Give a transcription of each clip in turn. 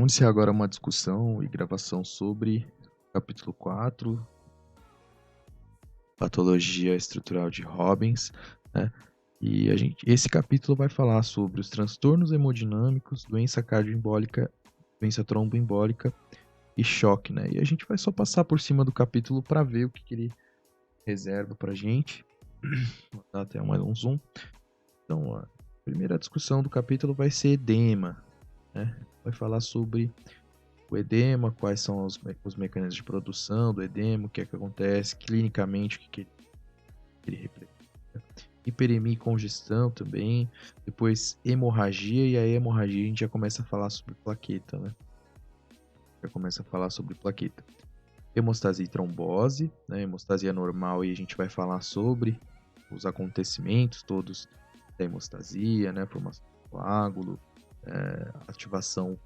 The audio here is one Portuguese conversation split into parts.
Vamos iniciar agora uma discussão e gravação sobre o capítulo 4, Patologia Estrutural de Robbins, né? E esse capítulo vai falar sobre os transtornos hemodinâmicos, doença cardioembólica, doença tromboembólica e choque, né? E a gente vai só passar por cima do capítulo para ver o que ele reserva pra gente. Vou dar até um zoom. Então, a primeira discussão do capítulo vai ser edema, né? Vai falar sobre o edema, quais são os mecanismos de produção do edema, o que é que acontece clinicamente, o que ele representa. Hiperemia e congestão também. Depois hemorragia, e a hemorragia a gente já começa a falar sobre plaqueta, né? Hemostasia e trombose, né? Hemostasia normal, e a gente vai falar sobre os acontecimentos todos da hemostasia, né? Formação do coágulo, ativação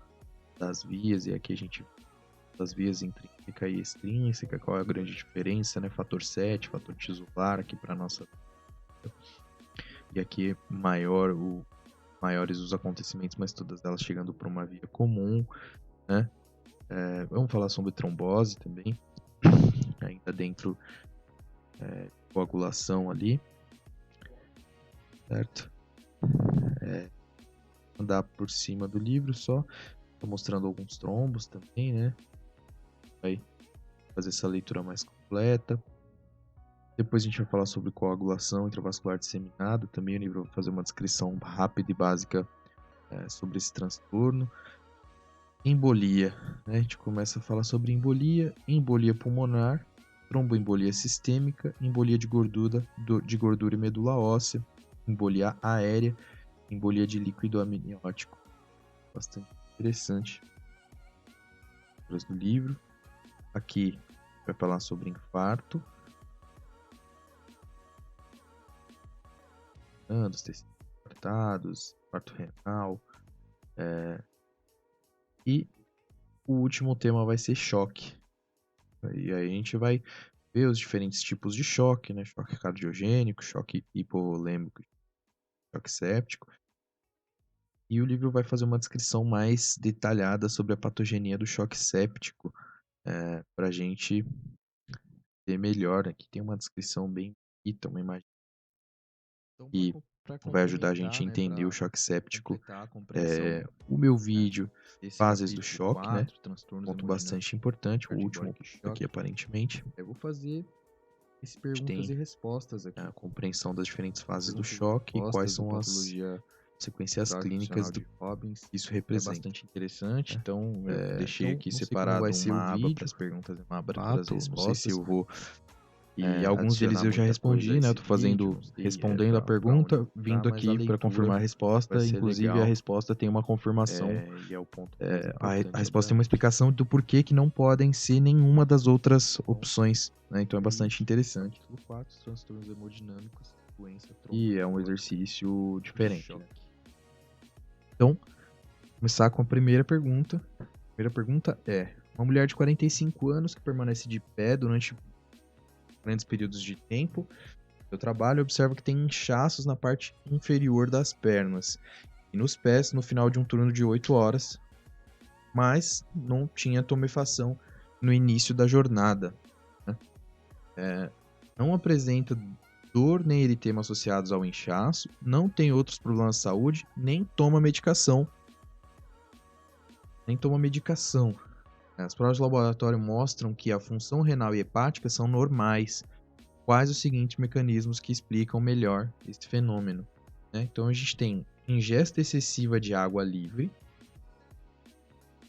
das vias, e aqui a gente das vias intrínseca e extrínseca, qual é a grande diferença, né? Fator 7, fator tisular aqui para nossa. E aqui maiores os acontecimentos, mas todas elas chegando para uma via comum, né? Vamos falar sobre trombose também, ainda dentro coagulação ali, certo? Andar por cima do livro só, tô mostrando alguns trombos também, né? Vai fazer essa leitura mais completa. Depois a gente vai falar sobre coagulação intravascular disseminada. Também o livro vai fazer uma descrição rápida e básica sobre esse transtorno. Embolia, né? A gente começa a falar sobre embolia pulmonar, tromboembolia sistêmica, embolia de gordura e medula óssea, embolia aérea, embolia de líquido amniótico. Bastante interessante. Do livro. Aqui vai falar sobre infarto, dos tecidos infartados, infarto renal, e o último tema vai ser choque. E aí a gente vai ver os diferentes tipos de choque, né? Choque cardiogênico, choque hipovolêmico, choque séptico. E o livro vai fazer uma descrição mais detalhada sobre a patogenia do choque séptico, para a gente ver melhor. Aqui tem uma descrição bem bonita, uma imagem que vai ajudar a gente a entender o choque séptico. O meu vídeo, fases do choque, né? Ponto bastante importante, o último aqui aparentemente. Eu vou fazer esse perguntas e respostas aqui. A compreensão das diferentes fases do choque e quais são as sequências clínicas do Robbins. isso É representa. bastante interessante, então eu deixei aqui não sei separado como vai ser uma o aba vídeo, para as perguntas e uma aba para as não sei respostas. se eu vou E alguns deles eu já respondi, né? Eu tô respondendo a pergunta, vindo aqui para confirmar a resposta. Inclusive, a resposta tem uma confirmação. E é o ponto A resposta tem uma explicação do porquê que não podem ser nenhuma das outras opções, né? Então é bastante interessante. Capítulo 4, transtornos hemodinâmicos, doença E é um exercício diferente, né? Então, começar com a primeira pergunta. A primeira pergunta é: uma mulher de 45 anos que permanece de pé durante grandes períodos de tempo do trabalho observa que tem inchaços na parte inferior das pernas e nos pés no final de um turno de 8 horas, mas não tinha tumefação no início da jornada, né? Não apresenta dor nem eritema associados ao inchaço, não tem outros problemas de saúde, nem toma medicação. As provas de laboratório mostram que a função renal e hepática são normais. Quais os seguintes mecanismos que explicam melhor esse fenômeno, né? Então a gente tem ingesta excessiva de água livre,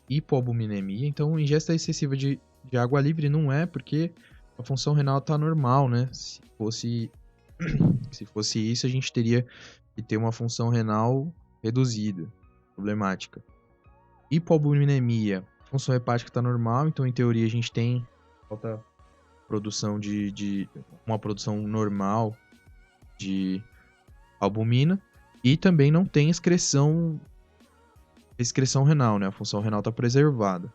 hipoalbuminemia. Então ingesta excessiva de água livre não é porque a função renal está normal, né? Se fosse isso, a gente teria que ter uma função renal reduzida, problemática. Hipoalbuminemia, função hepática está normal, então em teoria a gente tem falta produção de uma produção normal de albumina, e também não tem excreção renal, né? A função renal está preservada.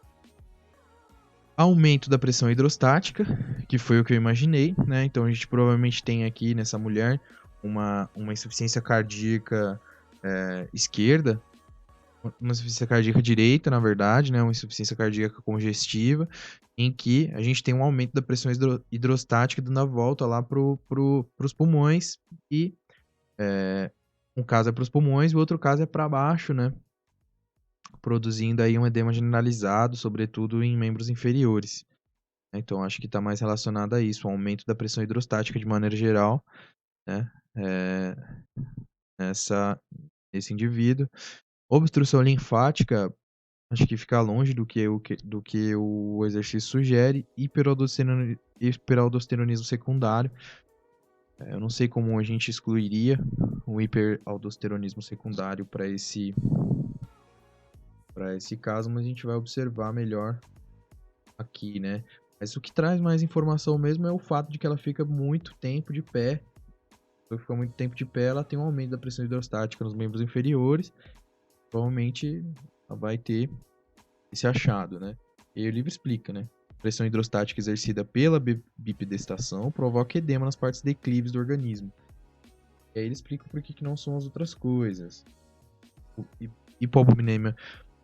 Aumento da pressão hidrostática, que foi o que eu imaginei, né? Então a gente provavelmente tem aqui nessa mulher uma insuficiência cardíaca esquerda, uma insuficiência cardíaca direita, na verdade, né? Uma insuficiência cardíaca congestiva, em que a gente tem um aumento da pressão hidrostática dando a volta lá pros pulmões e um caso é para os pulmões e o outro caso é para baixo, né? Produzindo aí um edema generalizado, sobretudo em membros inferiores. Então, acho que está mais relacionado a isso, o aumento da pressão hidrostática de maneira geral, né? Nesse indivíduo. Obstrução linfática, acho que fica longe do que o exercício sugere. Hiperaldosteronismo secundário. Eu não sei como a gente excluiria o hiperaldosteronismo secundário para esse caso, mas a gente vai observar melhor aqui, né? Mas o que traz mais informação mesmo é o fato de que ela fica muito tempo de pé. Se ela fica muito tempo de pé, ela tem um aumento da pressão hidrostática nos membros inferiores. Provavelmente ela vai ter esse achado, né? E aí o livro explica, né? Pressão hidrostática exercida pela bipedestação provoca edema nas partes declives do organismo. E aí ele explica por que não são as outras coisas. Hipoalbuminemia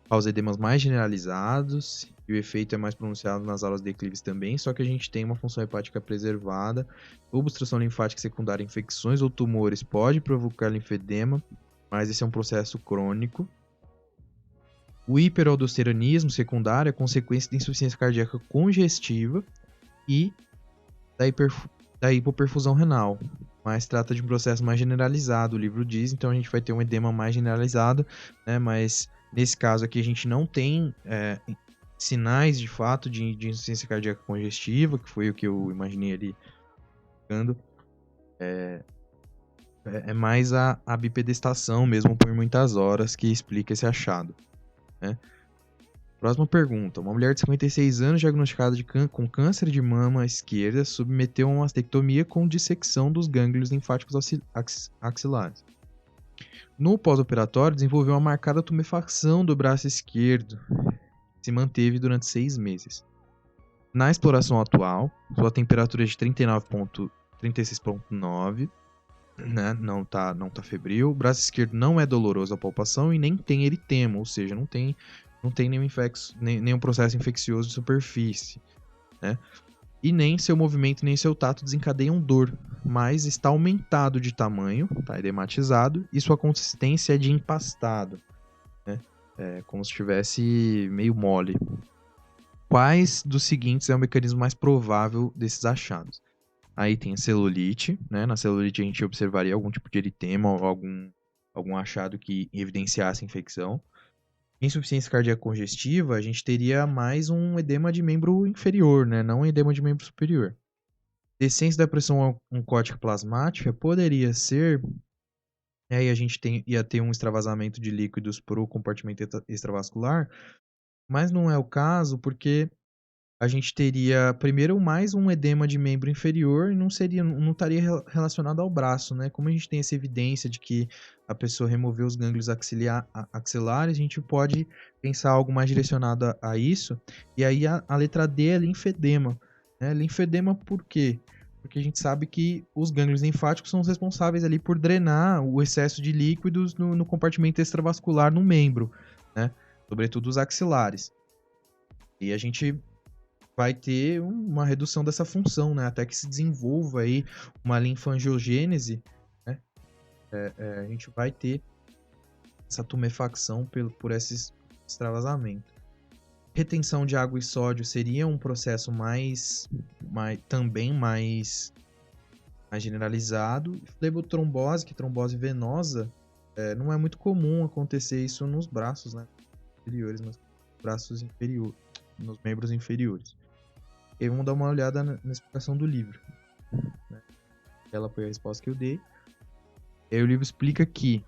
causa edemas mais generalizados e o efeito é mais pronunciado nas aulas declives também, só que a gente tem uma função hepática preservada. Obstrução linfática secundária a infecções ou tumores pode provocar linfedema, mas esse é um processo crônico. O hiperaldosteronismo secundário é consequência da insuficiência cardíaca congestiva e da hipoperfusão renal, mas trata de um processo mais generalizado, o livro diz, então a gente vai ter um edema mais generalizado, né, mas nesse caso aqui a gente não tem sinais de fato de insuficiência cardíaca congestiva, que foi o que eu imaginei ali ficando. É mais a bipedestação mesmo por muitas horas que explica esse achado, né? Próxima pergunta. Uma mulher de 56 anos diagnosticada com câncer de mama esquerda submeteu a uma mastectomia com dissecção dos gânglios linfáticos axilares. No pós-operatório, desenvolveu uma marcada tumefação do braço esquerdo, que se manteve durante 6 meses. Na exploração atual, sua temperatura é de 36,9, né? Não tá febril. O braço esquerdo não é doloroso a palpação e nem tem eritema, ou seja, não tem nenhum processo infeccioso de superfície, né? E nem seu movimento nem seu tato desencadeiam dor, mas está aumentado de tamanho, está edematizado, e sua consistência é de empastado, né? É como se estivesse meio mole. Quais dos seguintes é o mecanismo mais provável desses achados? Aí tem a celulite, né? Na celulite a gente observaria algum tipo de eritema ou algum achado que evidenciasse infecção. Insuficiência cardíaca congestiva, a gente teria mais um edema de membro inferior, né? Não um edema de membro superior. Descência da pressão oncótica plasmática poderia ser. E aí a gente ia ter um extravasamento de líquidos para o compartimento extravascular, mas não é o caso porque a gente teria primeiro mais um edema de membro inferior e não estaria relacionado ao braço, né? Como a gente tem essa evidência de que a pessoa removeu os gânglios axilares, a gente pode pensar algo mais direcionado a isso. E aí a letra D é linfedema, né? Linfedema por quê? Porque a gente sabe que os gânglios linfáticos são os responsáveis ali por drenar o excesso de líquidos no compartimento extravascular no membro, né? Sobretudo os axilares. E a gente vai ter uma redução dessa função, né? Até que se desenvolva aí uma linfangiogênese, né? A gente vai ter essa tumefacção por esse extravasamento. Retenção de água e sódio seria um processo também mais generalizado. Flebotrombose, que é trombose venosa, não é muito comum acontecer isso nos braços, né? Inferiores, nos braços inferiores, nos membros inferiores. E aí vamos dar uma olhada na explicação do livro, né? Ela foi a resposta que eu dei. E aí o livro explica que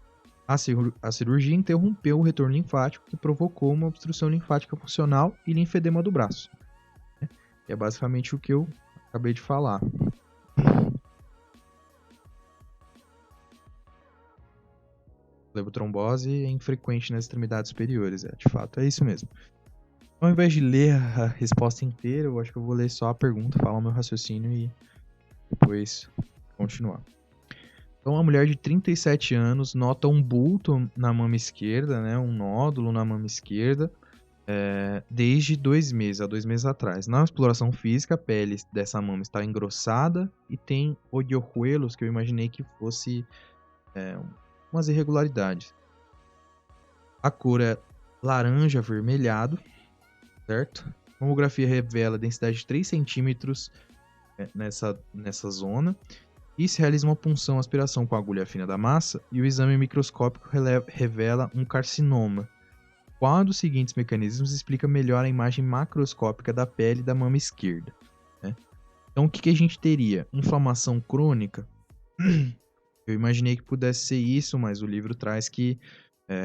a cirurgia interrompeu o retorno linfático que provocou uma obstrução linfática funcional e linfedema do braço, né? É basicamente o que eu acabei de falar. Flebotrombose é infrequente nas extremidades superiores, de fato, é isso mesmo. Ao invés de ler a resposta inteira, eu acho que eu vou ler só a pergunta, falar o meu raciocínio e depois continuar. Então, uma mulher de 37 anos nota um bulto na mama esquerda, né? Um nódulo na mama esquerda, desde 2 meses, há 2 meses atrás. Na exploração física, a pele dessa mama está engrossada e tem hoyuelos, que eu imaginei que fosse umas irregularidades. A cor é laranja avermelhado, certo? A mamografia revela densidade de 3 centímetros nessa zona. E se realiza uma punção aspiração com a agulha fina da massa e o exame microscópico revela um carcinoma. Qual dos seguintes mecanismos explica melhor a imagem macroscópica da pele da mama esquerda? Né? Então, o que a gente teria? Inflamação crônica? Eu imaginei que pudesse ser isso, mas o livro traz que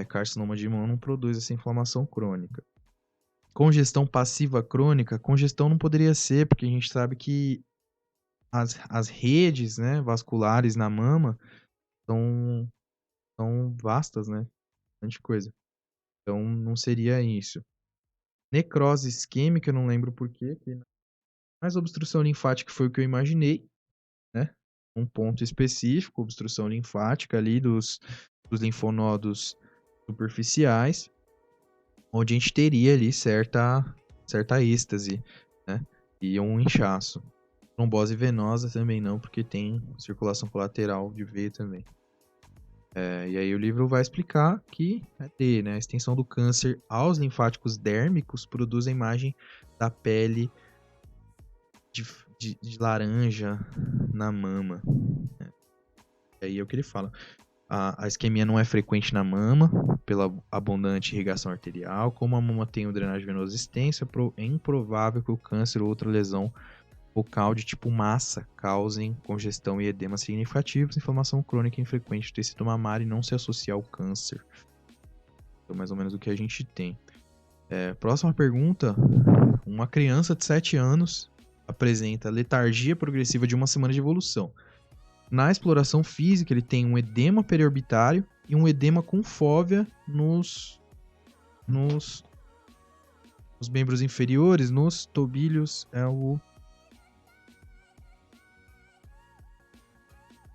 carcinoma de mama não produz essa inflamação crônica. Congestão passiva crônica? Congestão não poderia ser, porque a gente sabe que as redes, né, vasculares na mama são vastas, né? Bastante coisa. Então, não seria isso. Necrose isquêmica, eu não lembro porquê. Mas obstrução linfática foi o que eu imaginei, né? Um ponto específico, obstrução linfática ali dos linfonodos superficiais, onde a gente teria ali certa êxtase, né? E um inchaço. Trombose venosa também não, porque tem circulação colateral de veia também. E aí o livro vai explicar que né, a extensão do câncer aos linfáticos dérmicos produz a imagem da pele de laranja na mama. E aí é o que ele fala. A isquemia não é frequente na mama, pela abundante irrigação arterial. Como a mama tem uma drenagem venosa extensa, é improvável que o câncer ou outra lesão focal de tipo massa causem congestão e edema significativos, inflamação crônica infrequente do tecido mamário e não se associa ao câncer. Então, mais ou menos o que a gente tem. Próxima pergunta. Uma criança de 7 anos apresenta letargia progressiva de 1 semana de evolução. Na exploração física, ele tem um edema periorbitário e um edema com fóvea nos membros inferiores, nos tobilhos,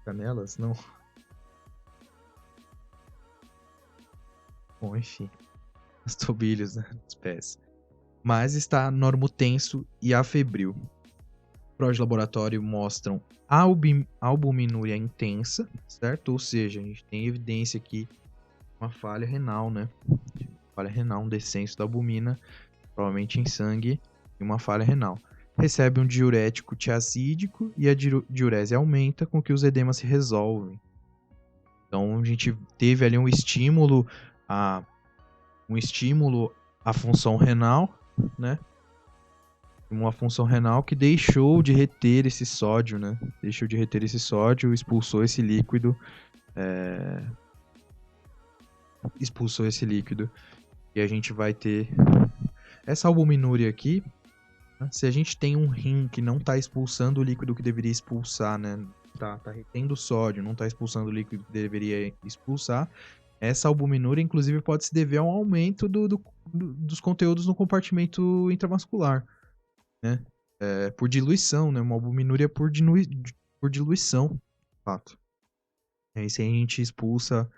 canelas? Não. Bom, enfim. Os tobilhos, né? Dos pés. Mas está normotenso e afebril. Provas de laboratório mostram albuminúria intensa, certo? Ou seja, a gente tem evidência aqui de uma falha renal, né? Falha renal, um descenso da albumina, provavelmente em sangue, e uma falha renal. Recebe um diurético tiazídico e a diurese aumenta com que os edemas se resolvem. Então a gente teve ali um estímulo à função renal, né? Uma função renal que deixou de reter esse sódio, né? Deixou de reter esse sódio, expulsou esse líquido. E a gente vai ter essa albuminúria aqui. Se a gente tem um rim que não está expulsando o líquido que deveria expulsar, né? Tá retendo sódio, não está expulsando o líquido que deveria expulsar. Essa albuminúria, inclusive, pode se dever a um aumento dos conteúdos no compartimento intravascular, né? Por diluição, né? Uma albuminúria por diluição, de fato. E aí, se a gente expulsa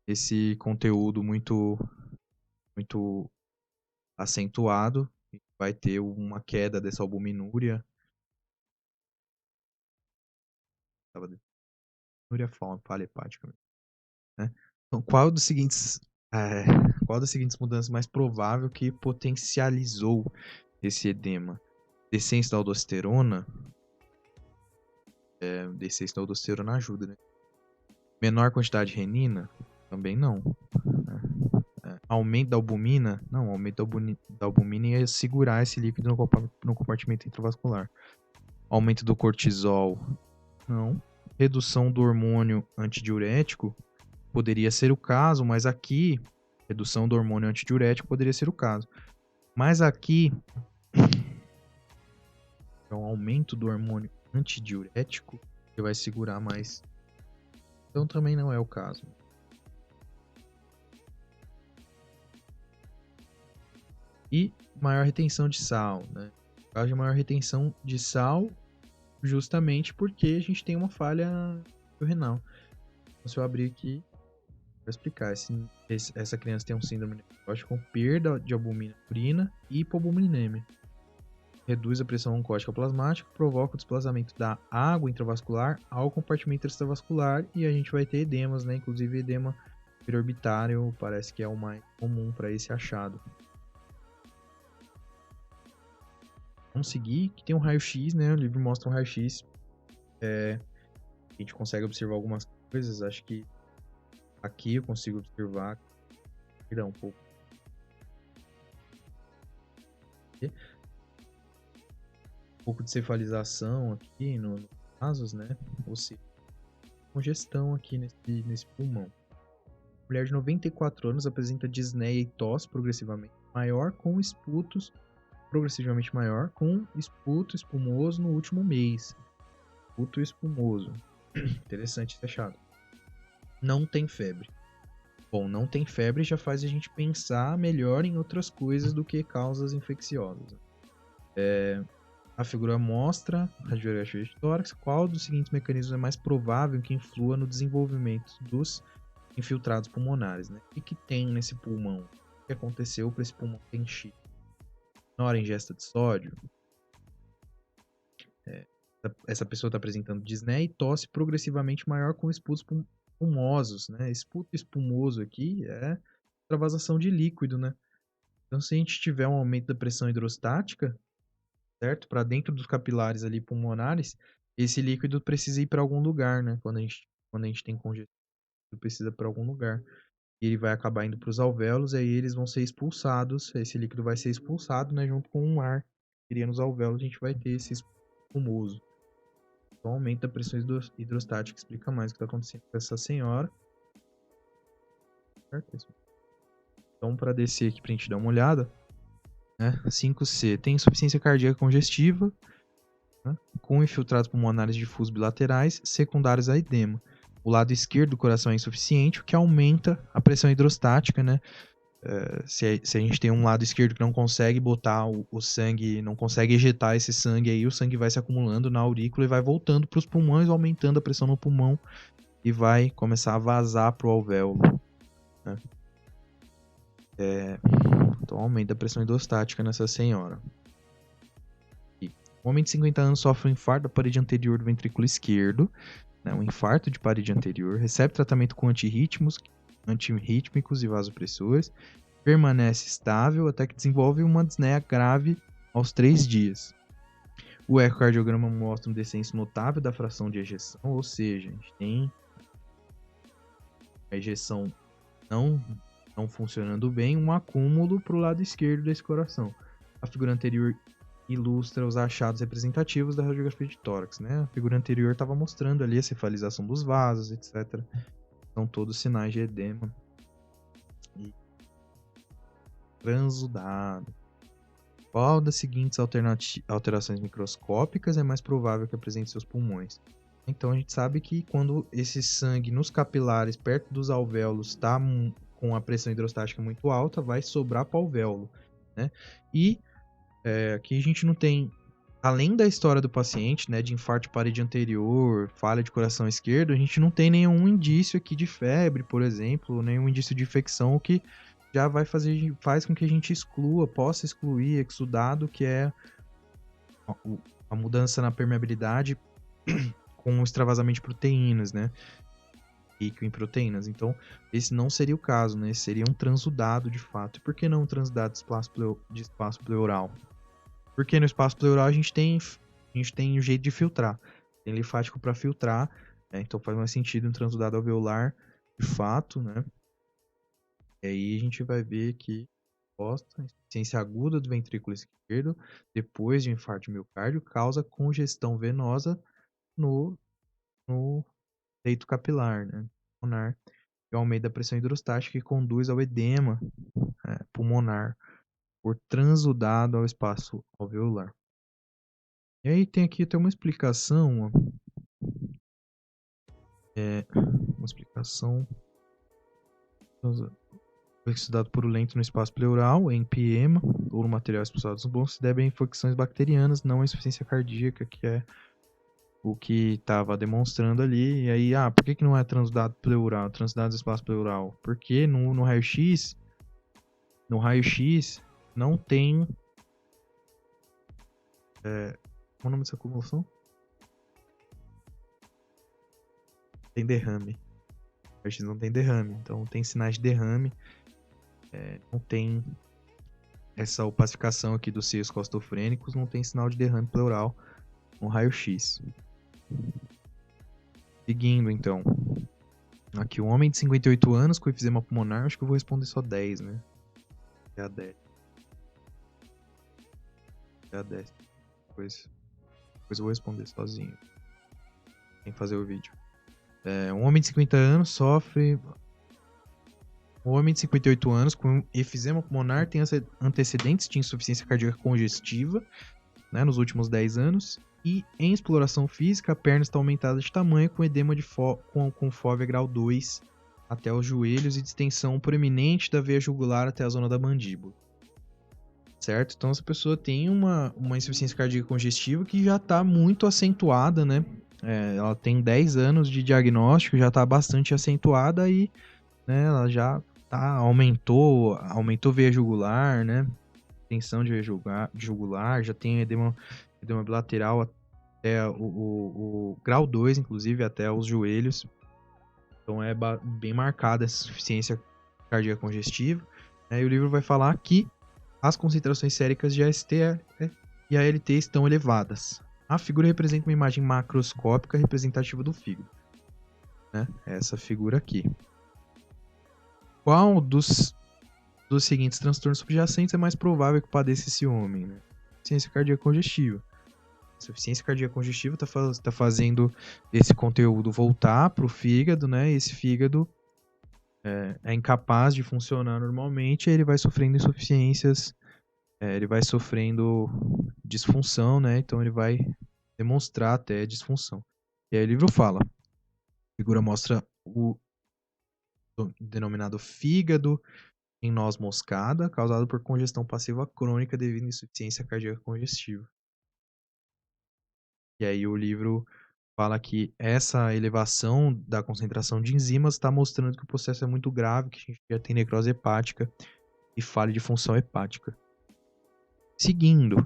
esse conteúdo muito, muito acentuado, vai ter uma queda dessa albuminúria. Albuminúria falha hepática, né? Então, qual das seguintes mudanças mais provável que potencializou esse edema? Descenso da aldosterona? Descenso da aldosterona ajuda, né? Menor quantidade de renina? Também não. Aumento da albumina? Não, aumento da albumina ia segurar esse líquido no compartimento intravascular. Aumento do cortisol? Não. Redução do hormônio antidiurético? Poderia ser o caso, mas aqui, redução do hormônio antidiurético poderia ser o caso. Mas aqui, é um aumento do hormônio antidiurético que vai segurar mais. Então também não é o caso. E maior retenção de sal, né? O caso de maior retenção de sal, justamente porque a gente tem uma falha renal. Então, se eu abrir aqui, vou explicar. Essa criança tem um síndrome nefrótica com perda de albumina na urina e hipoalbuminemia. Reduz a pressão oncótica plasmática, provoca o desplazamento da água intravascular ao compartimento extravascular e a gente vai ter edemas, né? Inclusive edema periorbitário parece que é o mais comum para esse achado. Vamos seguir, que tem um raio-x, né? O livro mostra um raio-x. A gente consegue observar algumas coisas. Acho que aqui eu consigo observar. Perdão, um pouco. Um pouco de cefalização aqui nos vasos, né? Ou seja, congestão aqui nesse pulmão. Mulher de 94 anos apresenta disneia e tosse progressivamente maior com esputos progressivamente maior com esputo espumoso no último mês. Esputo espumoso. Interessante esse achado. Não tem febre. Bom, não tem febre já faz a gente pensar melhor em outras coisas do que causas infecciosas. A figura mostra radiografia de tórax. Qual dos seguintes mecanismos é mais provável que influa no desenvolvimento dos infiltrados pulmonares, né? O que tem nesse pulmão? O que aconteceu para esse pulmão ter enchido? Na hora ingesta de sódio, essa pessoa está apresentando disneia e tosse progressivamente maior com esputos espumosos, né? Esputo espumoso aqui é extravasação de líquido, né? Então, se a gente tiver um aumento da pressão hidrostática, certo? Para dentro dos capilares ali pulmonares, esse líquido precisa ir para algum lugar, né? Quando a gente tem congestão, precisa para algum lugar. E ele vai acabar indo para os alvéolos, e aí eles vão ser expulsados, esse líquido vai ser expulsado, né? Junto com o ar. Iria nos alvéolos, a gente vai ter esse espumoso. Então, aumento da pressão hidrostática explica mais o que está acontecendo com essa senhora. Certo? Então, para descer aqui para a gente dar uma olhada, né? 5C tem insuficiência cardíaca congestiva, né? Com infiltrados pulmonares difusos bilaterais secundários a edema. O lado esquerdo do coração é insuficiente, o que aumenta a pressão hidrostática, né? Se a gente tem um lado esquerdo que não consegue botar o sangue, não consegue ejetar esse sangue aí, o sangue vai se acumulando na aurícula e vai voltando para os pulmões, aumentando a pressão no pulmão e vai começar a vazar para o alvéolo, né? Então aumenta a pressão hidrostática nessa senhora. Um homem de 50 anos sofre um infarto da parede anterior do ventrículo esquerdo, né? Um infarto de parede anterior, recebe tratamento com antirrítmicos e vasopressores, permanece estável até que desenvolve uma disneia grave aos 3 dias. O ecocardiograma mostra um descenso notável da fração de ejeção, ou seja, a gente tem a ejeção não funcionando bem, um acúmulo para o lado esquerdo desse coração. A figura anterior ilustra os achados representativos da radiografia de tórax, né? A figura anterior estava mostrando ali a cefalização dos vasos, etc. São todos sinais de edema e transudado. Qual das seguintes alterações microscópicas é mais provável que apresente seus pulmões? Então a gente sabe que quando esse sangue nos capilares perto dos alvéolos está com a pressão hidrostática muito alta, vai sobrar para o alvéolo, né? E aqui a gente não tem, além da história do paciente, né, de infarto de parede anterior, falha de coração esquerdo, a gente não tem nenhum indício aqui de febre, por exemplo, nenhum indício de infecção, o que já faz com que a gente possa excluir exudado, que é a mudança na permeabilidade com o extravasamento de proteínas, né? Rico em proteínas. Então, esse não seria o caso, né? Esse seria um transudado de fato. E por que não um transudado de espaço pleural? Porque no espaço pleural a gente tem um jeito de filtrar. Tem linfático para filtrar, né? Então faz mais sentido um transudado alveolar de fato, né? E aí a gente vai ver que insuficiência aguda do ventrículo esquerdo depois de um infarto de miocárdio causa congestão venosa no leito capilar, né? Pulmonar, e aumento da pressão hidrostática que conduz ao edema pulmonar por transudado ao espaço alveolar. E aí tem aqui até uma explicação, ó. Uma explicação. Foi estudado purulento no espaço pleural, em empiema, ou no material expulsado dos pulmões, se deve a infecções bacterianas, não a insuficiência cardíaca, que é o que estava demonstrando ali. E aí, por que não é transudado pleural, transudado do espaço pleural? Porque no raio-x, não tem... Qual é o nome dessa convulsão? Tem derrame. O raio-x não tem derrame, então tem sinais de derrame. Não tem essa opacificação aqui dos seios costofrênicos, não tem sinal de derrame pleural no raio-x. Seguindo, então. Aqui, um homem de 58 anos com efizema pulmonar, acho que eu vou responder só 10, né? É a 10. É a 10. Depois eu vou responder sozinho. Sem fazer o vídeo. Um homem de 50 anos sofre... Um homem de 58 anos com efizema pulmonar tem antecedentes de insuficiência cardíaca congestiva, né, nos últimos 10 anos. E em exploração física, a perna está aumentada de tamanho com edema com fóvea grau 2 até os joelhos e distensão proeminente da veia jugular até a zona da mandíbula. Certo? Então essa pessoa tem uma insuficiência cardíaca congestiva que já está muito acentuada, né? Ela tem 10 anos de diagnóstico, já está bastante acentuada e, né, ela já aumentou veia jugular, né? Tensão de veia jugular, já tem edema bilateral até o grau 2, inclusive, até os joelhos. Então é bem marcada essa insuficiência cardíaca congestiva. E o livro vai falar que as concentrações séricas de AST e ALT estão elevadas. A figura representa uma imagem macroscópica representativa do fígado. Né? Essa figura aqui. Qual dos seguintes transtornos subjacentes é mais provável que padeça esse homem? Né? Insuficiência cardíaca congestiva. Insuficiência cardíaca congestiva está fazendo esse conteúdo voltar para o fígado, né? Esse fígado é incapaz de funcionar normalmente, ele vai sofrendo insuficiências, ele vai sofrendo disfunção, né? Então ele vai demonstrar até disfunção. E aí o livro fala, a figura mostra o denominado fígado em noz moscada, causado por congestão passiva crônica devido à insuficiência cardíaca congestiva. E aí o livro fala que essa elevação da concentração de enzimas está mostrando que o processo é muito grave, que a gente já tem necrose hepática e falha de função hepática. Seguindo,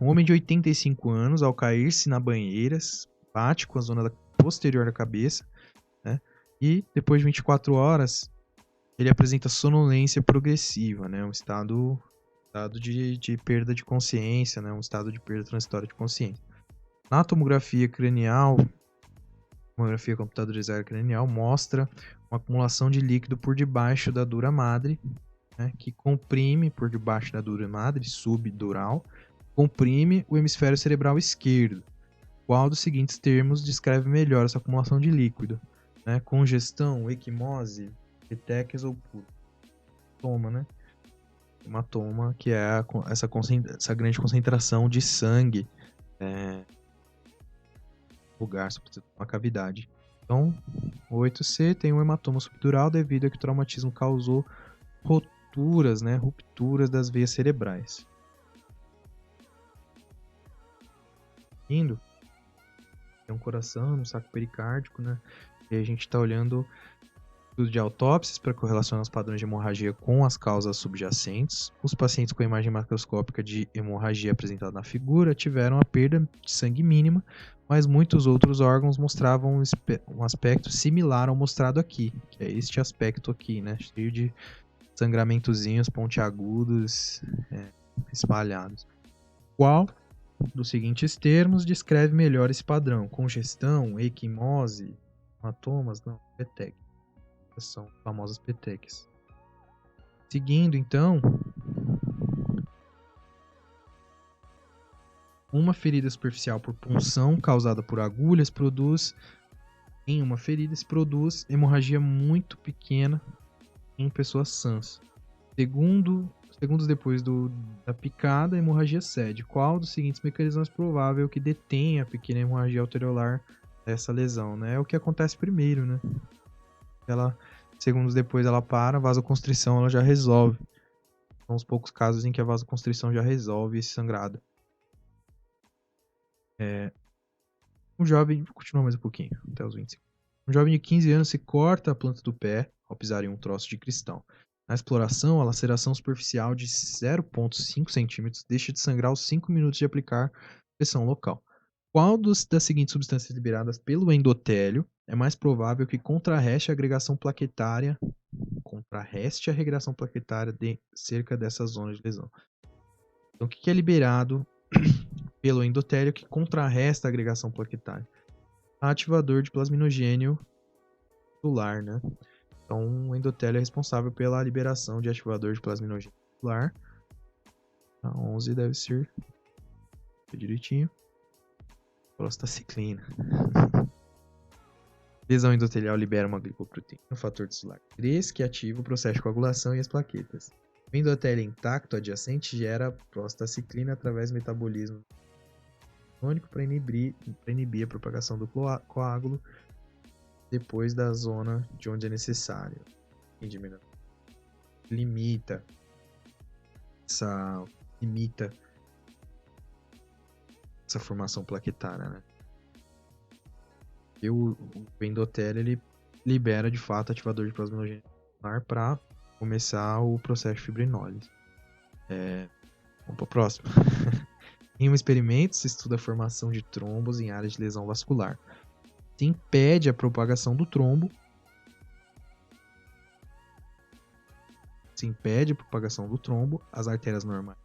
um homem de 85 anos, ao cair-se na banheira, bate com a zona posterior da cabeça, né? E depois de 24 horas, ele apresenta sonolência progressiva, né? Um estado de perda de consciência, né? Um estado de perda transitória de consciência. Na tomografia cranial, tomografia computadorizada cranial, mostra uma acumulação de líquido por debaixo da dura madre, né? Que comprime por debaixo da dura madre, subdural, comprime o hemisfério cerebral esquerdo. Qual dos seguintes termos descreve melhor essa acumulação de líquido? Né? Congestão, equimose, petequias ou puro? Hematoma, né? Hematoma, que é essa grande concentração de sangue lugar, uma cavidade. Então, o 8C tem um hematoma subdural devido a que o traumatismo causou rupturas, né? Rupturas das veias cerebrais. Indo, tem um coração, um saco pericárdico, né? E a gente está olhando estudo de autópsias para correlacionar os padrões de hemorragia com as causas subjacentes. Os pacientes com a imagem macroscópica de hemorragia apresentada na figura tiveram a perda de sangue mínima, mas muitos outros órgãos mostravam um aspecto similar ao mostrado aqui, que é este aspecto aqui, né? Cheio de sangramentozinhos pontiagudos espalhados. Qual dos seguintes termos descreve melhor esse padrão? Congestão, equimose, hematomas, não, petequias. São famosas petequias. Seguindo, então, uma ferida superficial por punção causada por agulhas produz hemorragia muito pequena em pessoas sãs. Segundos depois da picada, a hemorragia cede. Qual dos seguintes mecanismos é provável que detenha a pequena hemorragia alveolar dessa lesão? Né? É o que acontece primeiro, né? Segundos depois ela para, a vasoconstrição ela já resolve. São os poucos casos em que a vasoconstrição já resolve esse sangrado. Um jovem, vou continuar mais um pouquinho, até os 25. Um jovem de 15 anos se corta a planta do pé ao pisar em um troço de cristal. Na exploração, a laceração superficial de 0,5 centímetros deixa de sangrar aos 5 minutos de aplicar pressão local. Qual das seguintes substâncias liberadas pelo endotélio é mais provável que contrarreste a agregação plaquetária de cerca dessa zona de lesão? Então, o que é liberado pelo endotélio que contrarresta a agregação plaquetária? Ativador de plasminogênio celular, né? Então, o endotélio é responsável pela liberação de ativador de plasminogênio celular. A 11 deve ser direitinho. Prostaciclina. Lesão endotelial libera uma glicoproteína, um fator celular 3, que ativa o processo de coagulação e as plaquetas. O endotélio intacto adjacente gera prostaciclina através do metabolismo crônico para inibir a propagação do coágulo depois da zona de onde é necessário. Limita essa formação plaquetária, né? E o endotélio ele libera de fato ativador de plasminogênio celular para começar o processo de fibrinólise. Vamos para o próximo. Em um experimento, se estuda a formação de trombos em áreas de lesão vascular. Se impede a propagação do trombo. As artérias normais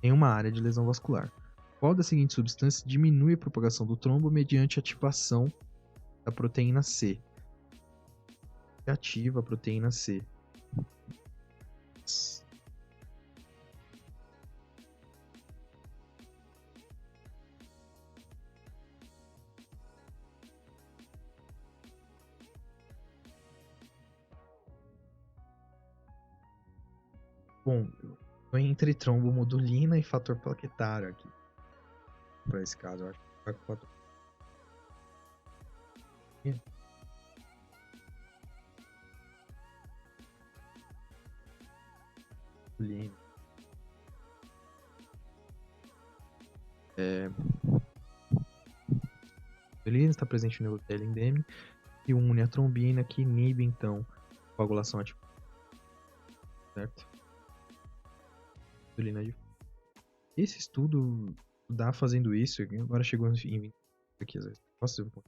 em uma área de lesão vascular. Qual das seguintes substâncias diminui a propagação do trombo mediante ativação da proteína C? Que ativa a proteína C. Bom, tô entre trombomodulina e fator plaquetário aqui. Para esse caso, eu acho que vai com fator. Ele está presente no endotélio endêmico e une a trombina que inibe então a coagulação ativa. Certo? Esse estudo dá fazendo isso, agora chegou em 20 aqui, às vezes. Posso dizer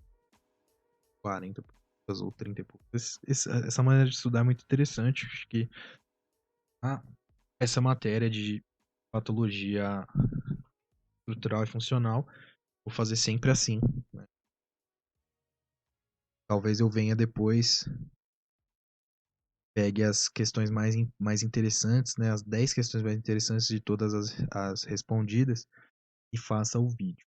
40 ou 30 e poucos. Essa maneira de estudar é muito interessante. Acho que essa matéria de patologia estrutural e funcional, vou fazer sempre assim. Né? Talvez eu venha depois, pegue as questões mais interessantes, né? As 10 questões mais interessantes de todas as respondidas e faça o vídeo.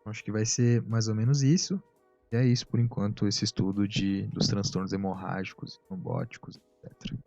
Acho que vai ser mais ou menos isso. E é isso por enquanto, esse estudo dos transtornos hemorrágicos, trombóticos, etc.